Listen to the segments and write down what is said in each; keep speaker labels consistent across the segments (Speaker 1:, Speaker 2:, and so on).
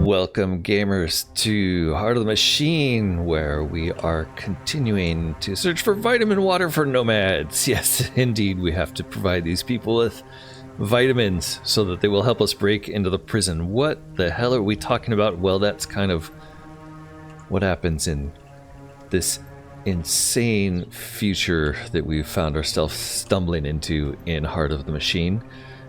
Speaker 1: Welcome gamers to Heart of the Machine, where we are continuing to search for vitamin water for nomads. Yes, indeed, we have to provide these people with vitamins so that they will help us break into the prison. What the hell are we talking about? Well, that's kind of what happens in this insane future that we've found ourselves stumbling into in Heart of the Machine,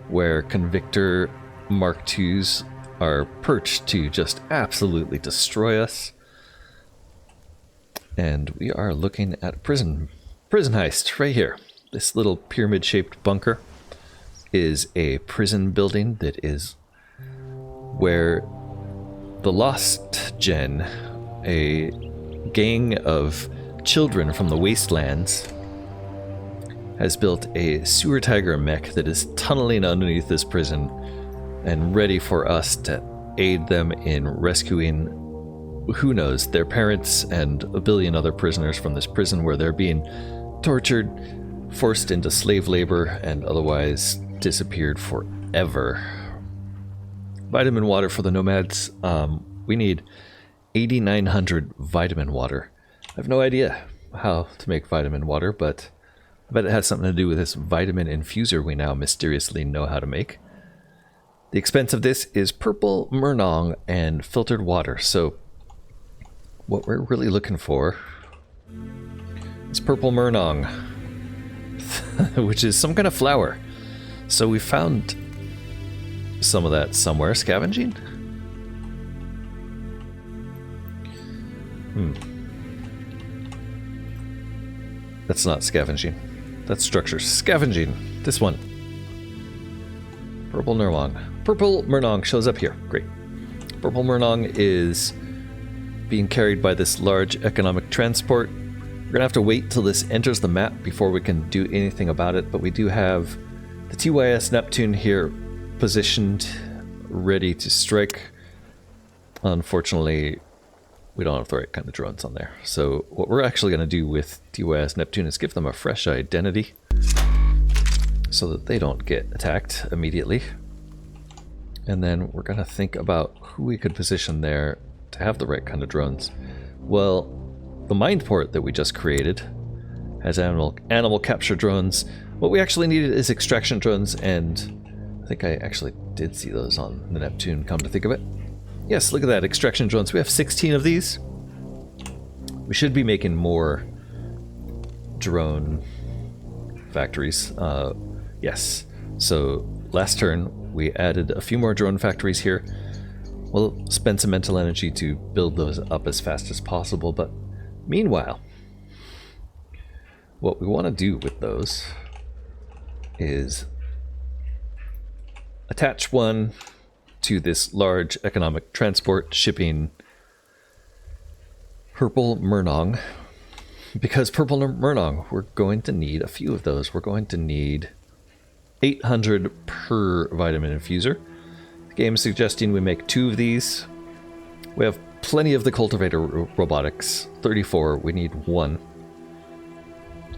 Speaker 1: where Convictor Mark IIs are perched to just absolutely destroy us. And we are looking at prison heist right here. This little pyramid-shaped bunker is a prison building that is where the Lost Gen, a gang of children from the wastelands, has built a sewer tiger mech that is tunneling underneath this prison and ready for us to aid them in rescuing, who knows, their parents and a billion other prisoners from this prison where they're being tortured, forced into slave labor, and otherwise disappeared forever. Vitamin water for the nomads. We need 8,900 vitamin water. I have no idea how to make vitamin water, but I bet it has something to do with this vitamin infuser we now mysteriously know how to make. The expense of this is purple Murnong and filtered water. So what we're really looking for is purple Murnong, which is some kind of flower. So we found some of that somewhere. Scavenging? That's not scavenging. That's structures. Scavenging. This one. Purple Murnong. Purple Murnong shows up here. Great. Purple Murnong is being carried by this large economic transport. We're gonna have to wait till this enters the map before we can do anything about it, but we do have the TYS Neptune here positioned, ready to strike. Unfortunately, we don't have the right kind of drones on there. So what we're actually gonna do with TYS Neptune is give them a fresh identity so that they don't get attacked immediately. And then we're gonna think about who we could position there to have the right kind of drones. Well, the mind port that we just created has animal capture drones. What we actually needed is extraction drones, and I think I actually did see those on the Neptune, come to think of it. Yes, look at that, extraction drones. We have 16 of these. We should be making more drone factories. Yes, so last turn we added a few more drone factories here. We'll spend some mental energy to build those up as fast as possible, but meanwhile, what we want to do with those is attach one to this large economic transport shipping purple Murnong, because purple Murnong, we're going to need a few of those. We're going to need 800 per vitamin infuser. The game is suggesting we make 2 of these. We have plenty of the cultivator robotics, 34, we need 1.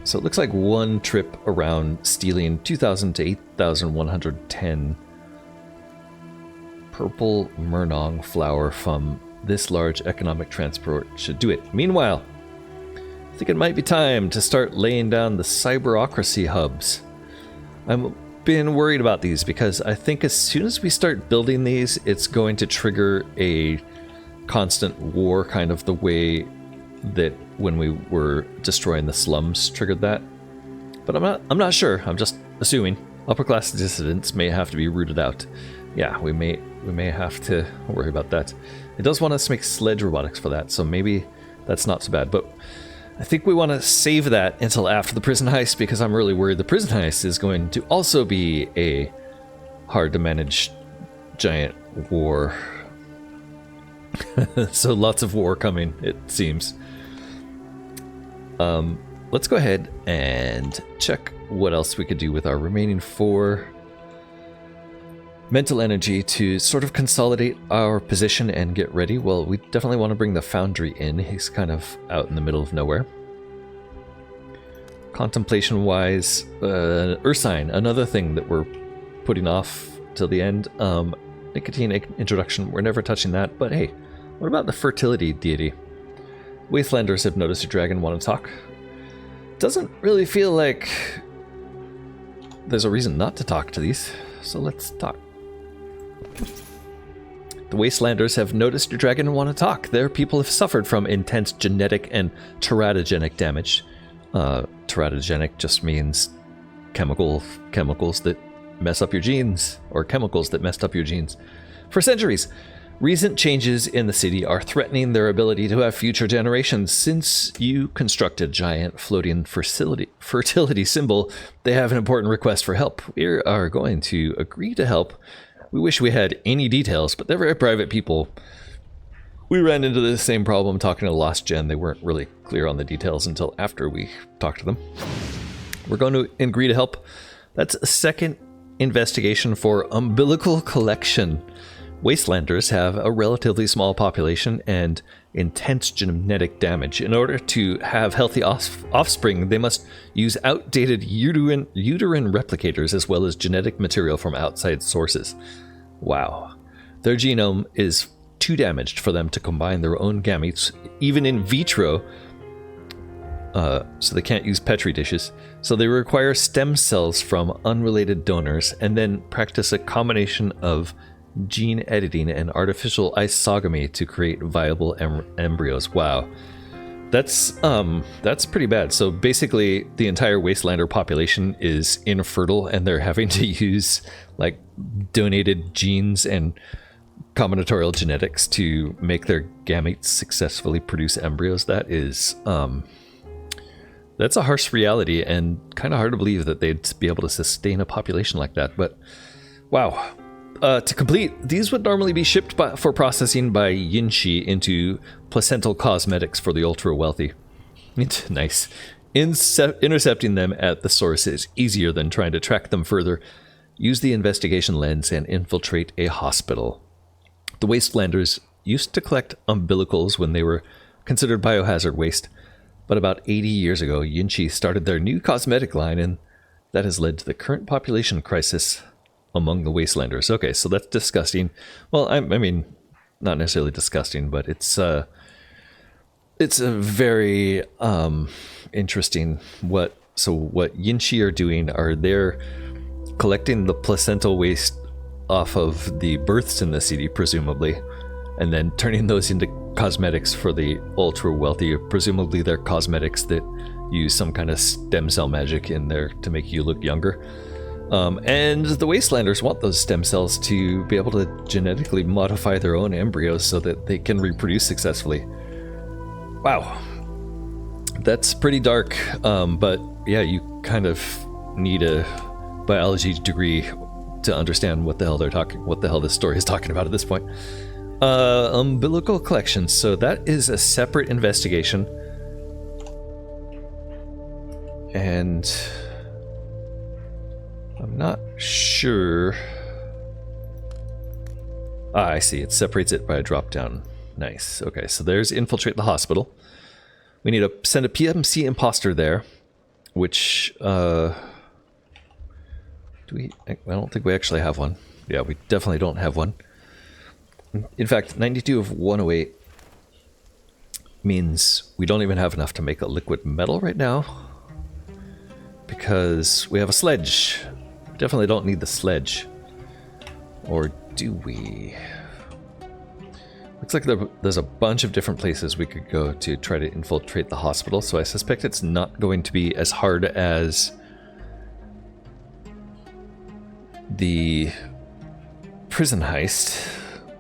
Speaker 1: So it looks like one trip around stealing 2,000 to 8,110 purple Murnong flower from this large economic transport should do it. Meanwhile, I think it might be time to start laying down the cyberocracy hubs. I'm been worried about these because I think as soon as we start building these, it's going to trigger a constant war, kind of the way that when we were destroying the slums triggered that. But I'm not sure. I'm just assuming upper class dissidents may have to be rooted out. Yeah, we may have to worry about that. It does want us to make sledge robotics for that, so maybe that's not so bad. But I think we want to save that until after the prison heist, because I'm really worried the prison heist is going to also be a hard to manage giant war. So lots of war coming, it seems. Let's go ahead and check what else we could do with our remaining 4 mental energy to sort of consolidate our position and get ready. Well, we definitely want to bring the foundry in. He's kind of out in the middle of nowhere. Contemplation wise, Ursine, another thing that we're putting off till the end. nicotine introduction, we're never touching that. But hey, what about the fertility deity? Wastelanders have noticed a dragon want to talk. Doesn't really feel like there's a reason not to talk to these, so let's talk. The Wastelanders have noticed your dragon and want to talk. Their people have suffered from intense genetic and teratogenic damage. Teratogenic just means chemicals that mess up your genes, or chemicals that messed up your genes. For centuries, recent changes in the city are threatening their ability to have future generations. Since you constructed giant floating fertility symbol, they have an important request for help. We are going to agree to help. We wish we had any details, but they're very private people. We ran into the same problem talking to Lost Gen. They weren't really clear on the details until after we talked to them. We're going to agree to help. That's a second investigation for umbilical collection. Wastelanders have a relatively small population and intense genetic damage. In order to have healthy offspring, they must use outdated uterine replicators as well as genetic material from outside sources. Wow. Their genome is too damaged for them to combine their own gametes, even in vitro, so they can't use petri dishes. So they require stem cells from unrelated donors and then practice a combination of gene editing and artificial isogamy to create viable embryos. Wow. That's pretty bad. So basically the entire Wastelander population is infertile and they're having to use like donated genes and combinatorial genetics to make their gametes successfully produce embryos. That is that's a harsh reality and kind of hard to believe that they'd be able to sustain a population like that. But wow. To complete, these would normally be shipped for processing by Yinshi into placental cosmetics for the ultra-wealthy. Nice. Intercepting them at the source is easier than trying to track them further. Use the investigation lens and infiltrate a hospital. The Wastelanders used to collect umbilicals when they were considered biohazard waste, but about 80 years ago, Yinshi started their new cosmetic line, and that has led to the current population crisis among the Wastelanders. Okay, so that's disgusting. Well, I mean, not necessarily disgusting, but it's a very interesting what Yinshi are doing are they're collecting the placental waste off of the births in the city, presumably, and then turning those into cosmetics for the ultra wealthy. Presumably they're cosmetics that use some kind of stem cell magic in there to make you look younger. And the Wastelanders want those stem cells to be able to genetically modify their own embryos so that they can reproduce successfully. Wow. That's pretty dark, but yeah, you kind of need a biology degree to understand what the hell this story is talking about at this point. Umbilical collection. So that is a separate investigation. And I'm not sure. I see. It separates it by a drop down. Nice. Okay, so there's infiltrate the hospital. We need to send a PMC imposter there, which do we? I don't think we actually have one. Yeah, we definitely don't have one. In fact, 92 of 108 means we don't even have enough to make a liquid metal right now, because we have a sledge. We definitely don't need the sledge. Or do we? Looks like there's a bunch of different places we could go to try to infiltrate the hospital, so I suspect it's not going to be as hard as the prison heist.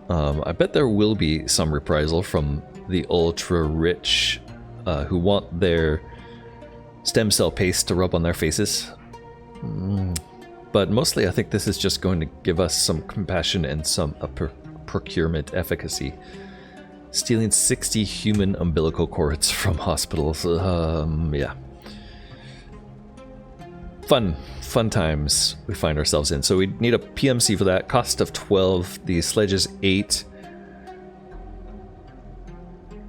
Speaker 1: I bet there will be some reprisal from the ultra-rich who want their stem cell paste to rub on their faces. But mostly I think this is just going to give us some compassion and some procurement efficacy. Stealing 60 human umbilical cords from hospitals. Yeah. Fun times we find ourselves in. So we need a PMC for that. Cost of 12. The sledge is 8.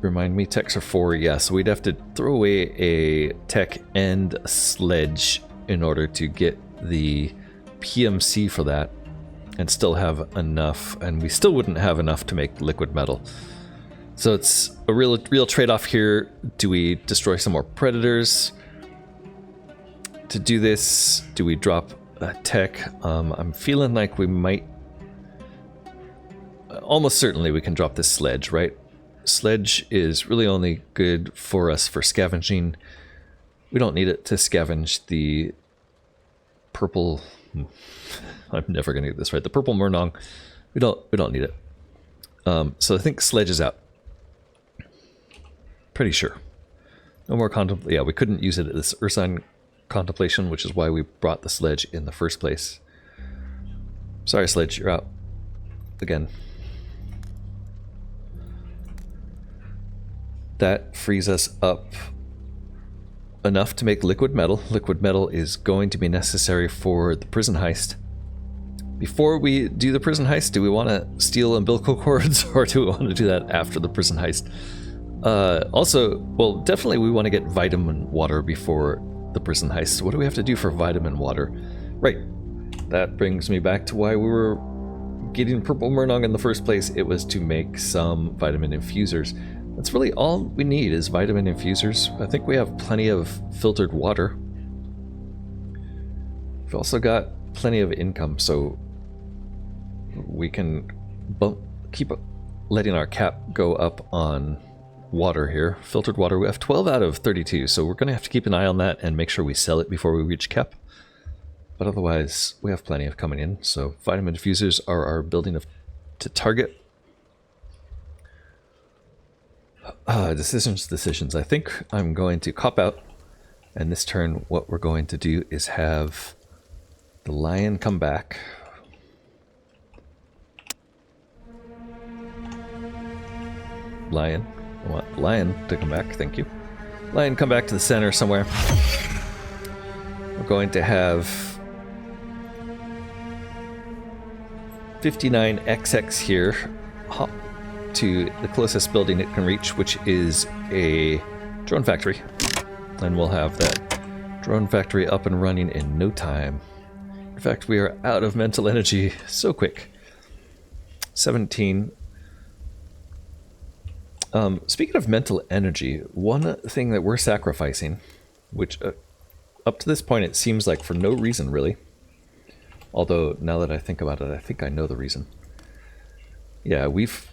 Speaker 1: Remind me, techs are 4. Yeah, so we'd have to throw away a tech and a sledge in order to get the PMC for that. and still have enough, and we still wouldn't have enough to make liquid metal. So it's a real trade-off here. Do we destroy some more predators to do this? Do we drop tech? I'm feeling like we might... Almost certainly we can drop this sledge, right? Sledge is really only good for us for scavenging. We don't need it to scavenge the purple... I'm never going to get this right. The purple Murnong. We don't need it. So I think sledge is out. Pretty sure. No more yeah, we couldn't use it at this Ursine contemplation, which is why we brought the sledge in the first place. Sorry, sledge, you're out. Again. That frees us up enough to make liquid metal. Liquid metal is going to be necessary for the prison heist. Before we do the prison heist, do we want to steal umbilical cords, or do we want to do that after the prison heist? Also, well, definitely we want to get vitamin water before the prison heist. So what do we have to do for vitamin water? Right. That brings me back to why we were getting purple Murnong in the first place. It was to make some vitamin infusers. That's really all we need is vitamin infusers. I think we have plenty of filtered water. We've also got plenty of income, so we can keep letting our cap go up on water here. Filtered water, we have 12 out of 32, so we're going to have to keep an eye on that and make sure we sell it before we reach cap. But otherwise, we have plenty of coming in, so vitamin diffusers are our building to target. Decisions. I think I'm going to cop out, and this turn what we're going to do is have the lion come back. Lion. I want the lion to come back, thank you. Lion, come back to the center somewhere. We're going to have 59XX here. Hop to the closest building it can reach, which is a drone factory. And we'll have that drone factory up and running in no time. In fact, we are out of mental energy so quick. 17. Speaking of mental energy, one thing that we're sacrificing, which up to this point it seems like for no reason really, although now that I think about it, I think I know the reason. Yeah, we've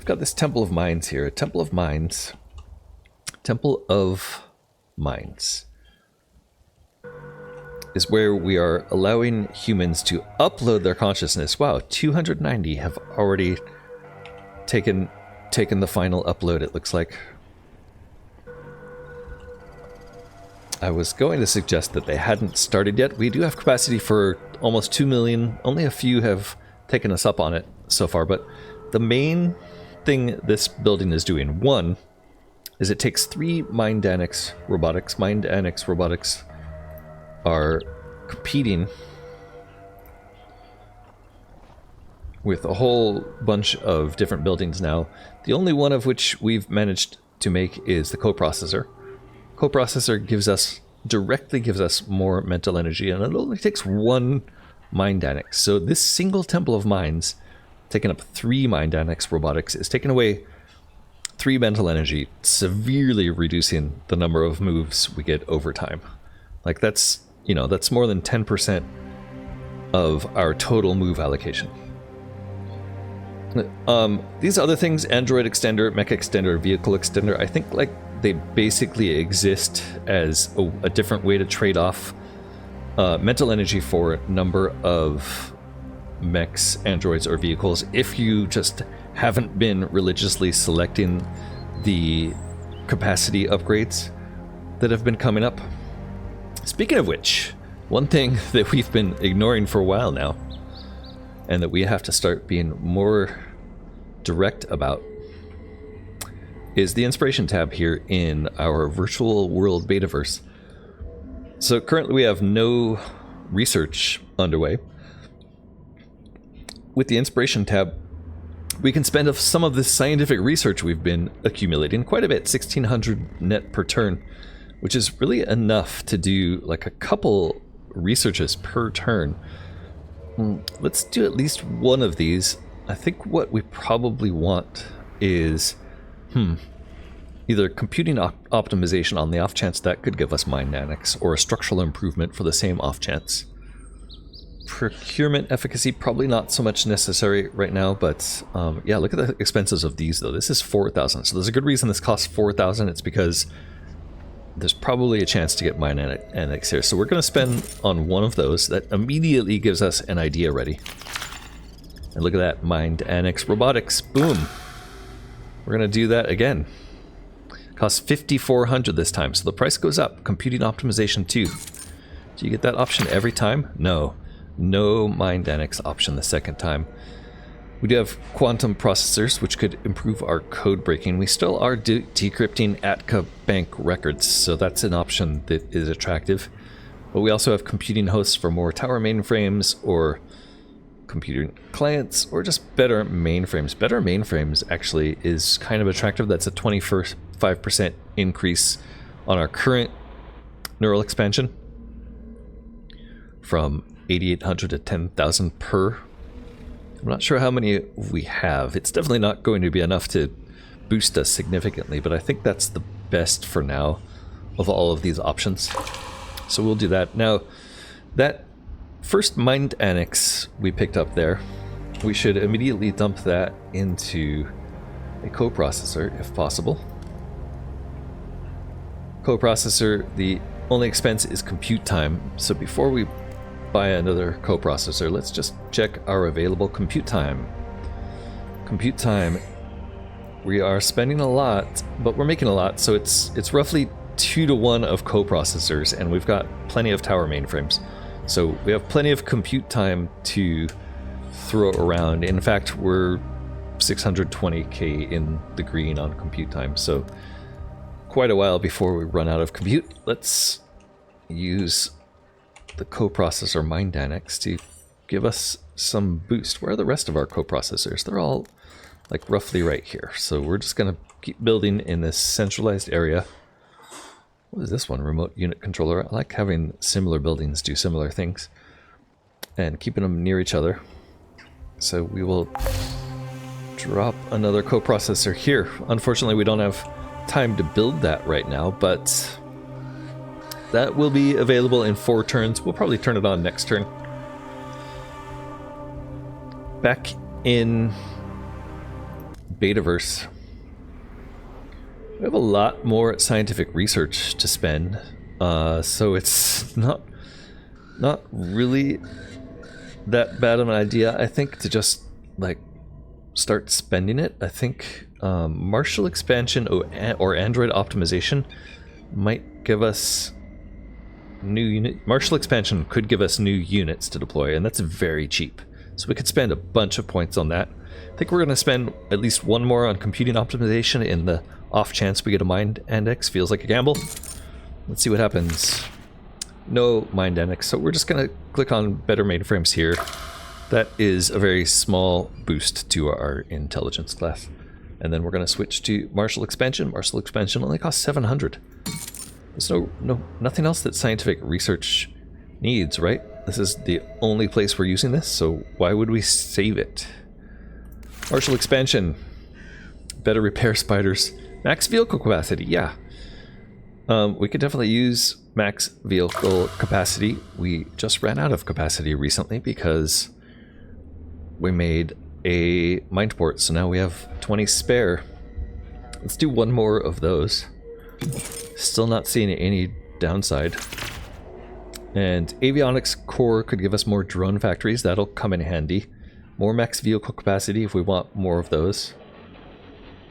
Speaker 1: got this Temple of Mines here. Temple of Mines. Temple of Mines is where we are allowing humans to upload their consciousness. Wow, 290 have already taken the final upload, it looks like. I was going to suggest that they hadn't started yet. We do have capacity for almost 2 million. Only a few have taken us up on it so far, but the main thing this building is doing, one, is it takes 3 Mind Annex robotics. Mind Annex robotics are competing with a whole bunch of different buildings now. The only one of which we've managed to make is the coprocessor. Coprocessor directly gives us more mental energy, and it only takes 1 Mind Annex. So this single Temple of Mines, taking up 3 Mind Annex robotics, is taking away 3 mental energy, severely reducing the number of moves we get over time. Like that's, you know, that's more than 10% of our total move allocation. These other things, Android Extender, Mech Extender, Vehicle Extender, I think like they basically exist as a different way to trade off mental energy for number of mechs, androids, or vehicles if you just haven't been religiously selecting the capacity upgrades that have been coming up. Speaking of which, one thing that we've been ignoring for a while now, and that we have to start being more direct about, is the inspiration tab here in our virtual world betaverse. So currently we have no research underway. With the inspiration tab, we can spend some of this scientific research we've been accumulating, quite a bit, 1600 net per turn, which is really enough to do like a couple researches per turn. Let's do at least one of these. I think what we probably want is, either computing optimization on the off chance that could give us mind annex, or a structural improvement for the same off chance. Procurement efficacy, probably not so much necessary right now, but yeah, look at the expenses of these though. This is 4,000, so there's a good reason this costs 4,000. It's because there's probably a chance to get mind annex here. So we're going to spend on one of those. That immediately gives us an idea ready. And look at that, mind annex robotics, boom. We're going to do that again. Costs 5,400 this time, so the price goes up. Computing optimization 2. Do you get that option every time? No. No mind annex option the second time. We do have quantum processors, which could improve our code breaking. We still are decrypting Atka bank records, so that's an option that is attractive. But we also have computing hosts for more tower mainframes, or computing clients, or just better mainframes. Better mainframes actually is kind of attractive. That's a 25% increase on our current neural expansion from 8,800 to 10,000 per. I'm not sure how many we have. It's definitely not going to be enough to boost us significantly, but I think that's the best for now of all of these options. So we'll do that. Now, that first mind annex we picked up there, we should immediately dump that into a coprocessor if possible. Coprocessor, the only expense is compute time. So before we buy another coprocessor, let's just check our available compute time. Compute time, we are spending a lot, but we're making a lot, so it's roughly 2 to 1 of coprocessors, and we've got plenty of tower mainframes. So we have plenty of compute time to throw around. In fact, we're 620k in the green on compute time, so quite a while before we run out of compute. Let's use the coprocessor mind annex to give us some boost. Where are the rest of our coprocessors? They're all like roughly right here. So we're just going to keep building in this centralized area. What is this one? Remote unit controller. I like having similar buildings do similar things and keeping them near each other. So we will drop another coprocessor here. Unfortunately, we don't have time to build that right now, but that will be available in 4 turns. We'll probably turn it on next turn. Back in Betaverse, we have a lot more scientific research to spend, so it's not really that bad of an idea, I think, to just like start spending it. I think Marshall expansion or Android optimization might give us new unit. Marshall expansion could give us new units to deploy, and that's very cheap. So we could spend a bunch of points on that. I think we're going to spend at least one more on computing optimization in the off chance we get a mind index. Feels like a gamble. Let's see what happens. No mind index, so we're just going to click on better mainframes here. That is a very small boost to our intelligence class. And then we're going to switch to Marshall expansion. Marshall expansion only costs 700. There's nothing else that scientific research needs, right? This is the only place we're using this, so why would we save it? Marshall expansion. Better repair spiders. Max vehicle capacity, yeah. We could definitely use max vehicle capacity. We just ran out of capacity recently because we made a mind port, so now we have 20 spare. Let's do one more of those. Still not seeing any downside. And avionics core could give us more drone factories. That'll come in handy. More max vehicle capacity if we want more of those.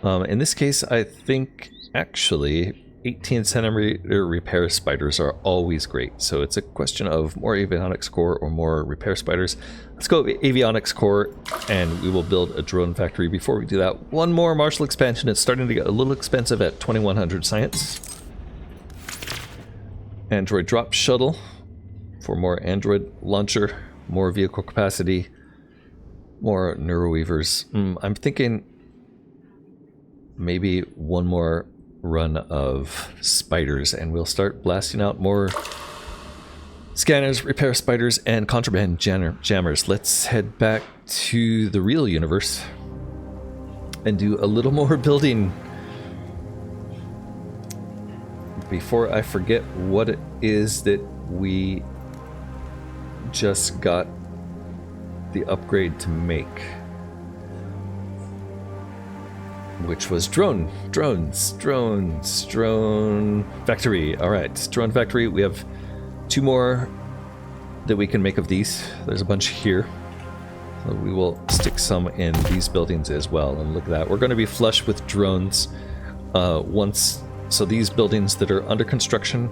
Speaker 1: In this case, I think actually 18 centimeter repair spiders are always great. So it's a question of more avionics core or more repair spiders. Let's go avionics core, and we will build a drone factory. Before we do that, one more Marshall expansion. It's starting to get a little expensive at 2100 science. Android drop shuttle for more Android launcher, more vehicle capacity, more neuroweavers. I'm thinking maybe one more run of spiders and we'll start blasting out more Scanners, repair spiders, and contraband jammers. Let's head back to the real universe and do a little more building before I forget what it is that we just got the upgrade to make, which was drone factory. All right, drone factory. We have 2 more that we can make of these. There's a bunch here. So we will stick some in these buildings as well. And look at that. We're going to be flush with drones so these buildings that are under construction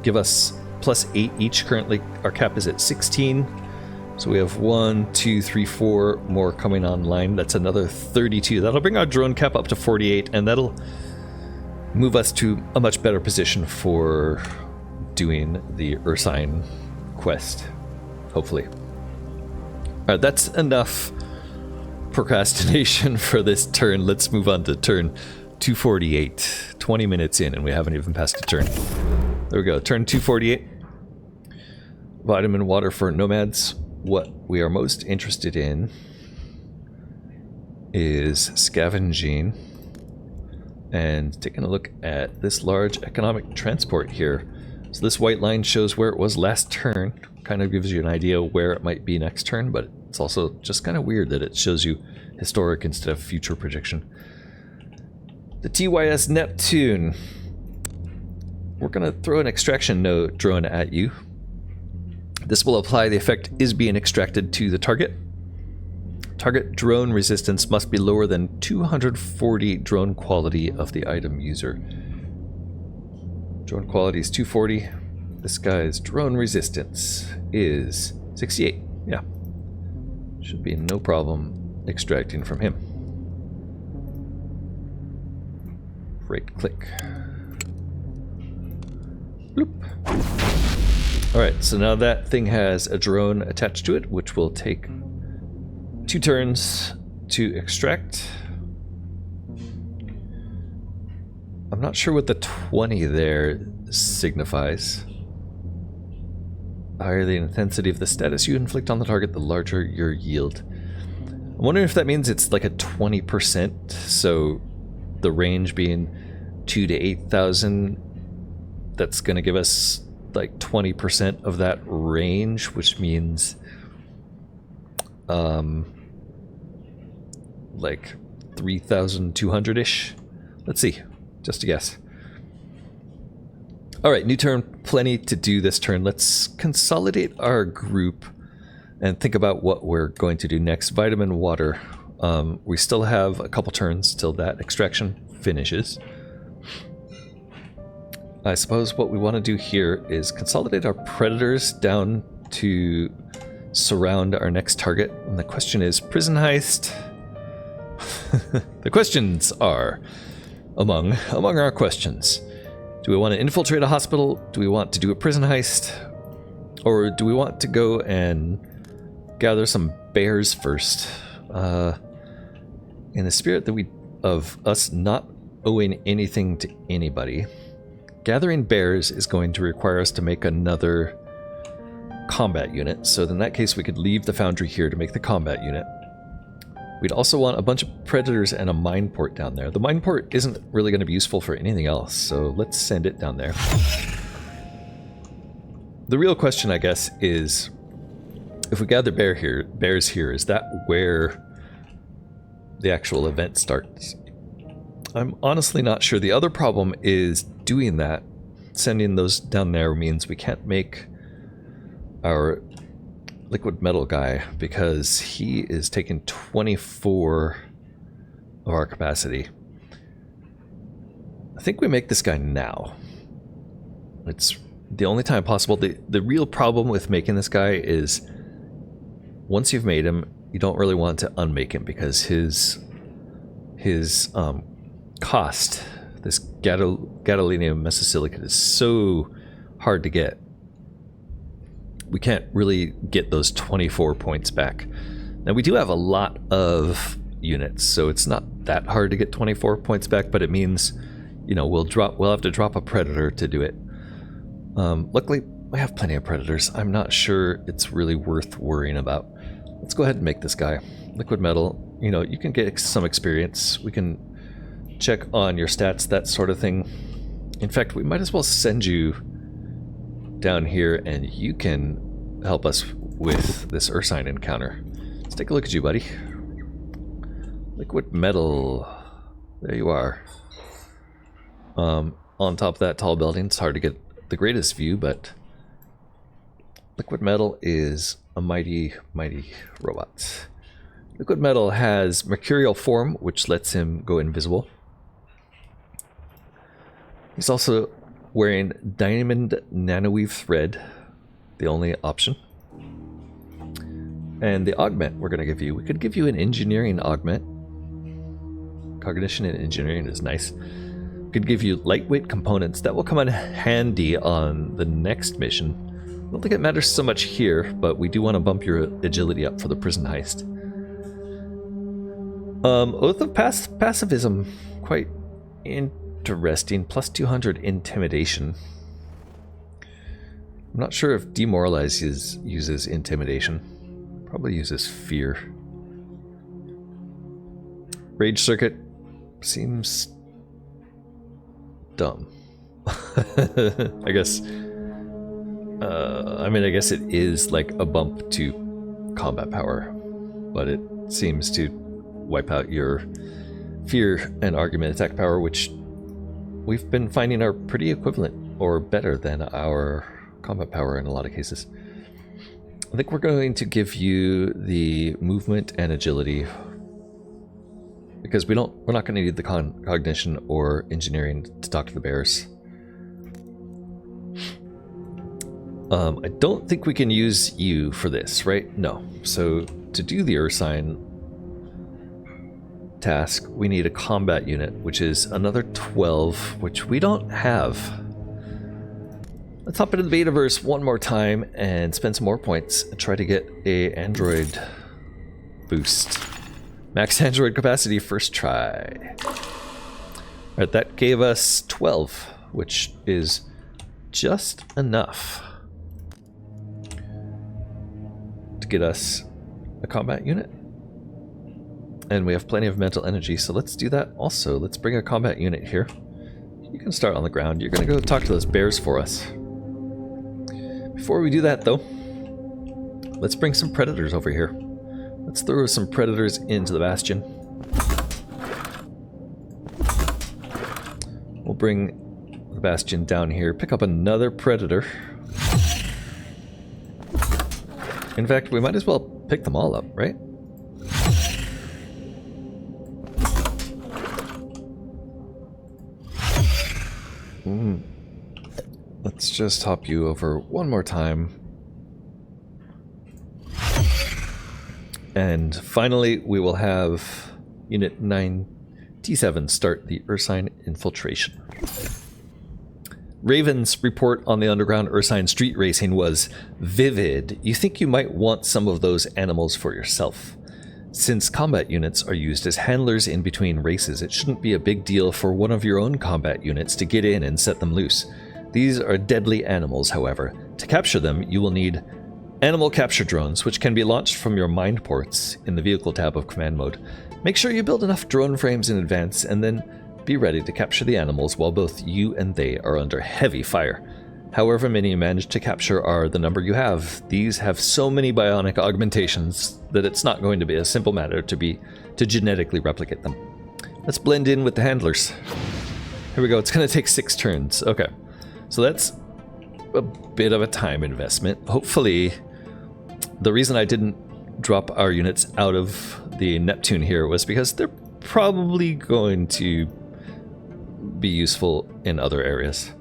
Speaker 1: give us +8 each. Currently, our cap is at 16. So we have 1, 2, 3, 4 more coming online. That's another 32. That'll bring our drone cap up to 48, and that'll move us to a much better position for doing the Ursine quest, hopefully. Alright, that's enough procrastination for this turn. Let's move on to turn 248. 20 minutes in and we haven't even passed a turn. There we go, turn 248. Vitamin water for nomads. What we are most interested in is scavenging and taking a look at this large economic transport here. So this white line shows where it was last turn, kind of gives you an idea where it might be next turn, but it's also just kind of weird that it shows you historic instead of future prediction. The TYS Neptune. We're going to throw an extraction node drone at you. This will apply the effect is being extracted to the target. Target drone resistance must be lower than 240 drone quality of the item user. Drone quality is 240. This guy's drone resistance is 68. Yeah. Should be no problem extracting from him. Right click. Bloop. Alright, so now that thing has a drone attached to it, which will take 2 turns to extract. I'm not sure what the 20 there signifies. The higher the intensity of the status you inflict on the target, the larger your yield. I'm wondering if that means it's like a 20%, so the range being 2 to 8,000, that's going to give us like 20% of that range, which means like 3,200-ish. Let's see, just a guess. Alright, new turn, plenty to do this turn. Let's consolidate our group and think about what we're going to do next. Vitamin water. We still have a couple turns till that extraction finishes. I suppose what we want to do here is consolidate our predators down to surround our next target. And the question is, prison heist. The questions are among our questions. Do we want to infiltrate a hospital? Do we want to do a prison heist? Or do we want to go and gather some bears first? In the spirit of us not owing anything to anybody, gathering bears is going to require us to make another combat unit. So in that case, we could leave the foundry here to make the combat unit. We'd also want a bunch of predators and a mine port down there. The mine port isn't really going to be useful for anything else, so let's send it down there. The real question, I guess, is if we gather bears here, is that where the actual event starts? I'm honestly not sure. The other problem is doing that, sending those down there means we can't make our liquid metal guy because he is taking 24 of our capacity. I think we make this guy now. It's the only time possible. The real problem with making this guy is once you've made him, you don't really want to unmake him because his cost, this gadolinium mesosilicate, is so hard to get. We can't really get those 24 points back. Now we do have a lot of units, so it's not that hard to get 24 points back, but it means, you know, we'll have to drop a predator to do it. Luckily, we have plenty of predators. I'm not sure it's really worth worrying about. Let's go ahead and make this guy. Liquid metal, you know, you can get some experience. We can check on your stats, that sort of thing. In fact, we might as well send you down here and you can help us with this Ursine encounter. Let's take a look at you, buddy. Liquid metal. There you are. On top of that tall building, it's hard to get the greatest view, but liquid metal is a mighty, mighty robot. Liquid metal has mercurial form, which lets him go invisible. He's also wearing diamond nanoweave thread, the only option. And the augment we're going to give you, we could give you an engineering augment. Cognition and engineering is nice. We could give you lightweight components that will come in handy on the next mission. I don't think it matters so much here, but we do want to bump your agility up for the prison heist. Oath of Pacifism, quite interesting. Plus 200 intimidation. I'm not sure if demoralize uses intimidation. Probably uses fear. Rage circuit seems dumb. I guess. I mean, I guess it is like a bump to combat power, but it seems to wipe out your fear and argument attack power, which we've been finding are pretty equivalent or better than our combat power in a lot of cases. I think we're going to give you the movement and agility because we're not going to need the cognition or engineering to talk to the bears. I don't think we can use you for this, right? No. So to do the Ursine task, we need a combat unit, which is another 12, which we don't have. Let's hop into the Betaverse one more time and spend some more points and try to get a android boost. Max android capacity first try. Alright, that gave us 12, which is just enough to get us a combat unit. And we have plenty of mental energy, so let's do that also. Let's bring a combat unit here. You can start on the ground. You're going to go talk to those bears for us. Before we do that, though, let's bring some predators over here. Let's throw some predators into the bastion. We'll bring the bastion down here, pick up another predator. In fact, we might as well pick them all up, right? Let's just hop you over one more time. And finally, we will have Unit 9T7 start the Ursine infiltration. Raven's report on the underground Ursine street racing was vivid. You think you might want some of those animals for yourself. Since combat units are used as handlers in between races, it shouldn't be a big deal for one of your own combat units to get in and set them loose. These are deadly animals, however. To capture them, you will need animal capture drones, which can be launched from your mind ports in the vehicle tab of command mode. Make sure you build enough drone frames in advance and then be ready to capture the animals while both you and they are under heavy fire. However many you manage to capture are the number you have. These have so many bionic augmentations that it's not going to be a simple matter to genetically replicate them. Let's blend in with the handlers. Here we go. It's going to take 6 turns. Okay. So that's a bit of a time investment. Hopefully, the reason I didn't drop our units out of the Neptune here was because they're probably going to be useful in other areas.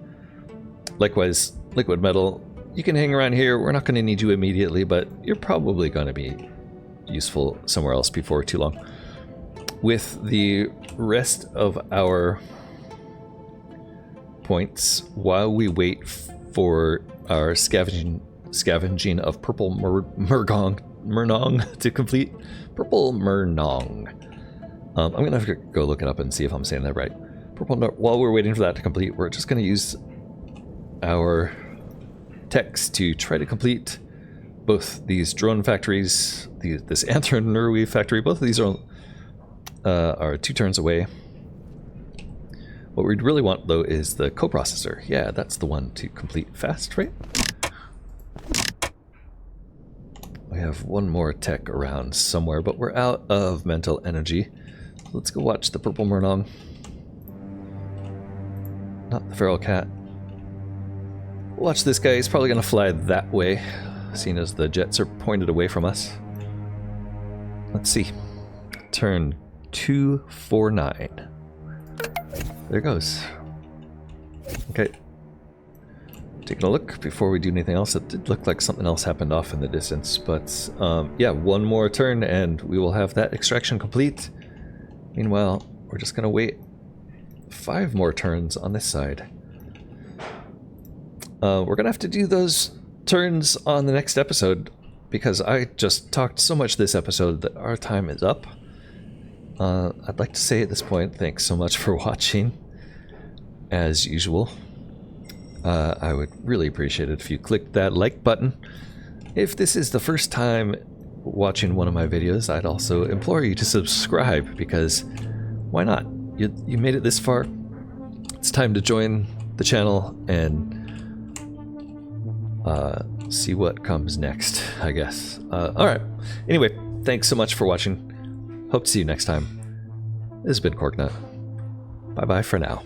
Speaker 1: Likewise, liquid metal, you can hang around here. We're not going to need you immediately, but you're probably going to be useful somewhere else before too long. With the rest of our points, while we wait for our scavenging of purple Murnong to complete. Purple Murnong. I'm going to have to go look it up and see if I'm saying that right. While we're waiting for that to complete, we're just going to use our techs to try to complete both these drone factories, this Anthro Nerweave factory. Both of these are 2 turns away. What we'd really want, though, is the coprocessor. Yeah, that's the one to complete fast, right? We have one more tech around somewhere, but we're out of mental energy. Let's go watch the purple Murnong. Not the feral cat. Watch this guy. He's probably going to fly that way, seeing as the jets are pointed away from us. Let's see. Turn 249. There it goes. Okay. Taking a look before we do anything else. It did look like something else happened off in the distance, but yeah, one more turn and we will have that extraction complete. Meanwhile, we're just gonna wait 5 more turns on this side. We're gonna have to do those turns on the next episode because I just talked so much this episode that our time is up. I'd like to say at this point, thanks so much for watching, as usual. I would really appreciate it if you clicked that like button. If this is the first time watching one of my videos, I'd also implore you to subscribe, because why not? You made it this far. It's time to join the channel and see what comes next, I guess. Alright, anyway, thanks so much for watching. Hope to see you next time. This has been Corknut. Bye-bye for now.